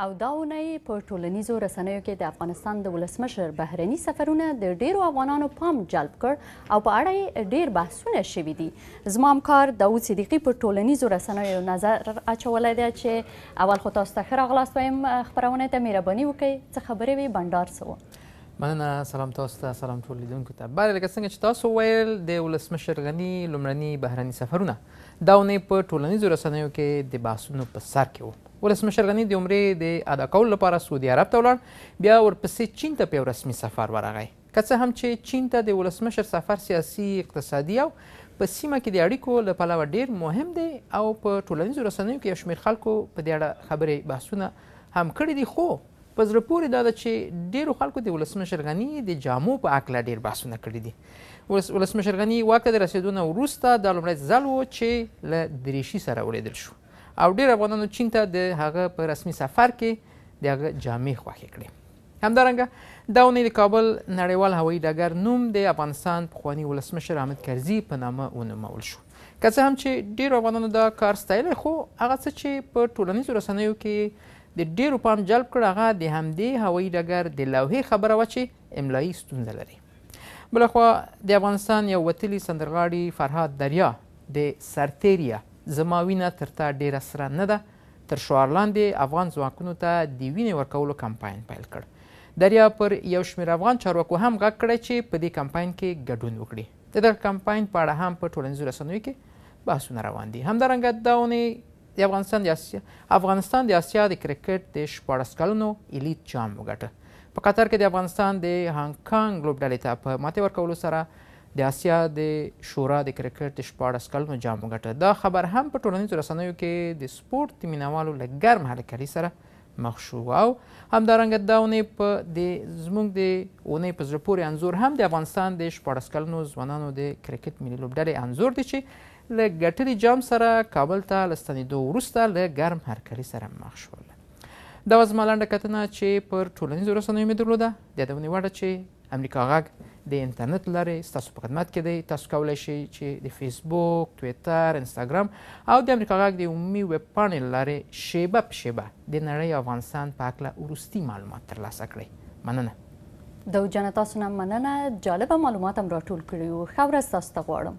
او دا اونۍ په ټولنیزو رسنیو کې د افغانستان د ولسمشر بهرني سفرونه د ډیرو افغانانو پام جلب کړ او په اړه یې ډیر بحثونه شوي دي. زما همکار داود صدیقي په ټولنیزو رسنیو نظر اچولی دی چې اول خو تاسو ته ښه راغلاست وایم خپرونې ته مهرباني وکړئ څه خبرې وي بنډار څه و. مننه. سلام تاسو ته، سلام ټول لیدونکو ته. بله لکه څنګه چې تاسو ویل د ولسمشر غني لومړني بهرني سفرونه دا اونۍ په ټولنیزو رسنیو کې د بحثونو په سر کې وو. ولسمشر غني د عمرې د ادا کولو لپاره سعودي عرب ته ولاړ، بیا ورپسې چین ته په یو رسمي سفر ورغی. که څه هم چې چین ته د ولسمشر سفر سیاسي، اقتصادي او په سیمه کې د اړیکو له پلوه ډیر مهم دی او په ټولنیزو رسنیو کې یو شمېر خلکو په دې اړه خبرې بحثونه هم کړي دي، خو په زړه پورې دا ده چې ډیرو خلکو د ولسمشر غني د جامو په هکله ډیر بحثونه کړي دي. ولسمشر غني واک ته د رسېدو نه وروسته دا لومړی ځل و چې له دریشي سره ولیدل شو او ډیر افغانانو چین ته د هغه په رسمي سفر کې د هغه جامې خوښې کړې. همدارنګه دا اونۍ د کابل نړیوال هوایي ډګر نوم د افغانستان پخواني ولسمشر حامد کرزي په نامه ونومول شو. که څه هم چې ډیرو افغانانو دا کار ستایلی، خو هغه څه چې په ټولنیزو رسنیو کې د ډیرو پام جلب کړ هغه د همدې هوایي ډګر د لوحې خبره وه چې املایي ستونزه لري. بلخوا د افغانستان یو وتلي سندرغاړي فرهاد دریا د سرتیریه زما وینه تر تا ډیره سره نه ده تر شعار لاندې افغان ځواکونو ته د وینې ورکولو کمپاین پیل کړ. دریا پر یو شمېر افغان چارواکو هم غږ کړی چې په دې کمپاین کې ګډون وکړي. د دغه کمپاین په اړه هم په ټولنیزو رسنیو کې بحثونه روان دي. همدارنګه دا اونۍ د افغانستان د اسیا د کرکټ د 14 کلونو الیت جام وګټه. په قطر کې د افغانستان د هانګ کانګ لوبډلې ته په ماتې ورکولو سره د اسیا د شورا د کرکټ د 14 کلونو جام وګټه. دا خبر هم په ټولنیزو رسنیو کې د سپورت د مینوالو له ګرم هرکلي سره مخ شو او همدارنګه دا اونۍ زموږ د اونۍ په زړه پورې انځور هم د افغانستان د 14 کلونو ځوانانو د کرکټ ملي لوبډلې انځور دی چې له ګټلي جام سره کابل ته له ستنېدو وروسته له ګرم هرکلي سره مخ شول. دا وه زما لنډه کتنه چې پر ټولنیزو رسنیو مې درلوده. د یادونې وړه چې امریکا غږ د انټرنیټ لارې ستاسو په خدمت کې دی. تاسو کولی شئ چې د فیسبوک، تویتر، انسټاګرام او د امریکا غږ د عمومي ویب پاڼې له لارې شیبه په شیبه د نړۍ او افغانستان په هکله وروستي معلومات ترلاسه کړئ. مننه. داود جانه تاسو نه مننه. جالبه معلومات هم راټول کړي وو. ښه ورځ تاسو ته غواړم.